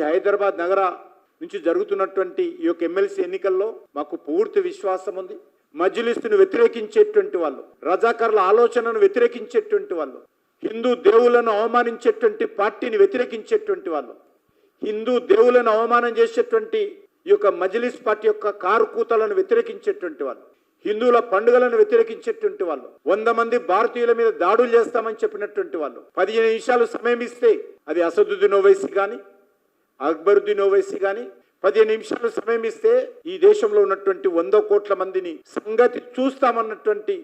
హైదరాబాద్ నగర నుంచి జరుగుతున్నటువంటి ఈ యొక్క ఎమ్మెల్సీ ఎన్నికల్లో మాకు పూర్తి విశ్వాసం ఉంది. మజ్లిస్ను వ్యతిరేకించేటువంటి వాళ్ళు, రజాకర్ల ఆలోచనను వ్యతిరేకించేటువంటి వాళ్ళు, హిందూ దేవులను అవమానించేటువంటి పార్టీని వ్యతిరేకించేటువంటి వాళ్ళు, హిందూ దేవులను అవమానం చేసేటువంటి ఈ యొక్క మజ్లిస్ పార్టీ యొక్క కారు కూతలను వ్యతిరేకించేటువంటి వాళ్ళు, హిందువుల పండుగలను వ్యతిరేకించేటువంటి వాళ్ళు, 100 మంది భారతీయుల మీద దాడులు చేస్తామని చెప్పినటువంటి వాళ్ళు, 15 నిమిషాలు సమయం ఇస్తే అది అసదుద్దీన్ ఓవైసీ కానీ అక్బరుద్దీన్ ఓవైసీ కానీ 15 నిమిషాలు సమయం ఇస్తే ఈ దేశంలో ఉన్నటువంటి 100 కోట్ల మందిని సంగతి చూస్తామన్నటువంటి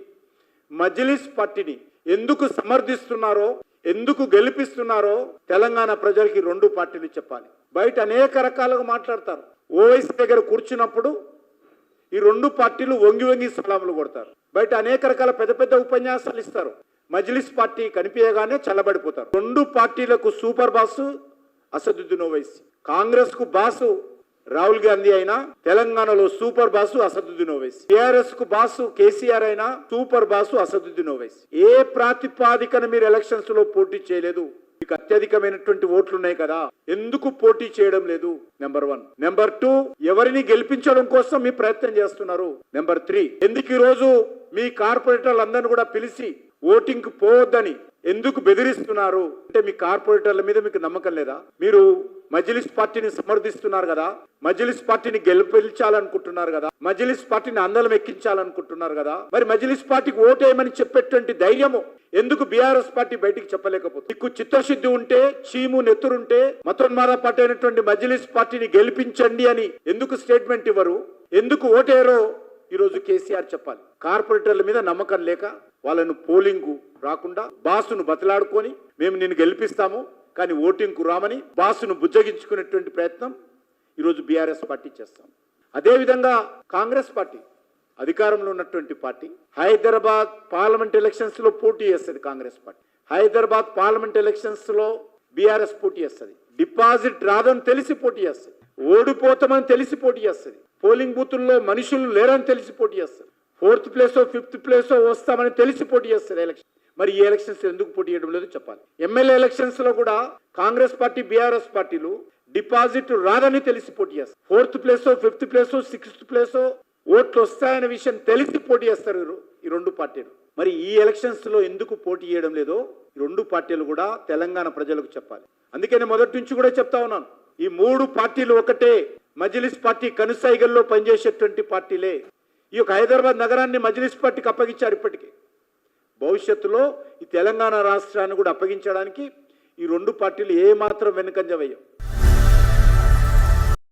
మజ్లిస్ పార్టీని ఎందుకు సమర్థిస్తున్నారో, ఎందుకు గెలిపిస్తున్నారో తెలంగాణ ప్రజలకి 2 పార్టీలు చెప్పాలి. బయట అనేక రకాలుగా మాట్లాడతారు. ఓవైసీ దగ్గర కూర్చున్నప్పుడు ఈ 2 పార్టీలు వంగి వంగి సలాములు కొడతారు. బయట అనేక రకాల పెద్ద పెద్ద ఉపన్యాసాలు ఇస్తారు. మజ్లిస్ పార్టీ కనిపించగానే చల్లబడిపోతారు. 2 పార్టీలకు సూపర్ బాసు అసదుద్దీన్ ఓవైసీ, కాంగ్రెస్ కు బాసు రాహుల్ గాంధీ అయినా తెలంగాణలో super boss Asaduddin Owaisi, TRS కు బాసు కేసీఆర్ అయినా సూపర్ బాసు అసదుద్దీన్ ఓవైసీ. ఏ ప్రాతిపాదికన మీరు ఎలక్షన్స్ లో పోటీ చేయలేదు? మీకు అత్యధికమైనటువంటి ఓట్లు ఉన్నాయి కదా, ఎందుకు పోటీ చేయడం లేదు? నెంబర్ 1. నెంబర్ 2, ఎవరిని గెలిపించడం కోసం మీ ప్రయత్నం చేస్తున్నారు? నెంబర్ 3, ఎందుకు ఈ రోజు మీ కార్పొరేటర్లందరినీ కూడా పిలిచి ఓటింగ్ కు పోవద్దని ఎందుకు బెదిరిస్తున్నారు? అంటే మీ కార్పొరేటర్ల మీద మీకు నమ్మకం లేదా? మీరు మజ్లిస్ పార్టీని సమర్థిస్తున్నారు కదా, మజ్లిస్ పార్టీని గెలిపించాలనుకుంటున్నారు కదా, మజ్లిస్ పార్టీని అందలం ఎక్కించాలనుకుంటున్నారు కదా, మరి మజ్లిస్ పార్టీకి ఓటేయమని చెప్పేటువంటి ధైర్యము ఎందుకు బీఆర్ఎస్ పార్టీ బయటికి చెప్పలేకపోతుంది? మీకు చిత్తశుద్ధి ఉంటే, చీము నెత్తురుంటే మతోన్మాద పార్టీ అయినటువంటి మజ్లిస్ పార్టీని గెలిపించండి అని ఎందుకు స్టేట్మెంట్ ఇవ్వరు? ఎందుకు ఓటేయరో ఈరోజు కేసీఆర్ చెప్పాలి. కార్పొరేటర్ల మీద నమ్మకం లేక వాళ్ళను పోలింగ్ రాకుండా బాసును బతలాడుకొని మేము నిన్ను గెలిపిస్తాము కానీ ఓటింగ్కు రామని బాసును బుజ్జగించుకునేటువంటి ప్రయత్నం ఈరోజు బీఆర్ఎస్ పార్టీ చేస్తాం. అదేవిధంగా కాంగ్రెస్ పార్టీ అధికారంలో ఉన్నటువంటి పార్టీ హైదరాబాద్ పార్లమెంట్ ఎలక్షన్స్ లో పోటీ చేస్తుంది. Congress party Hyderabad parliament elections లో బీఆర్ఎస్ పోటీ చేస్తుంది. డిపాజిట్ రాదని తెలిసి పోటీ చేస్తుంది, ఓడిపోతామని తెలిసి పోటీ చేస్తుంది, పోలింగ్ బూతుల్లో మనుషులు లేరని తెలిసి పోటీ చేస్తారు, 4th ప్లేసో 5th ప్లేసో వస్తామని తెలిసి పోటీ చేస్తారు ఎలక్షన్. మరి ఈ ఎలక్షన్స్ ఎందుకు పోటీ చేయడం లేదు చెప్పాలి. ఎమ్మెల్యే ఎలక్షన్స్ లో కూడా కాంగ్రెస్ పార్టీ బీఆర్ఎస్ పార్టీలు డిపాజిట్ రాదని తెలిసి పోటీ చేస్తారు, 4th ప్లేసో 5th ప్లేసో 6th ప్లేసో ఓట్లు వస్తాయనే విషయం తెలిసి పోటీ చేస్తారు ఈ 2 పార్టీలు. మరి ఈ ఎలక్షన్స్ లో ఎందుకు పోటీ చేయడం లేదో ఈ 2 పార్టీలు కూడా తెలంగాణ ప్రజలకు చెప్పాలి. అందుకే నేను మొదటి నుంచి కూడా చెప్తా ఉన్నాను, ఈ 3 పార్టీలు ఒకటే, మజ్లిస్ పార్టీ కనుసైగల్లో పనిచేసేటువంటి పార్టీలే. ఈ యొక్క హైదరాబాద్ నగరాన్ని మజ్లిస్ పార్టీకి అప్పగించారు. ఇప్పటికీ భవిష్యత్తులో ఈ తెలంగాణ రాష్ట్రాన్ని కూడా అప్పగించడానికి ఈ 2 పార్టీలు ఏమాత్రం వెనుకంజ వేయవు.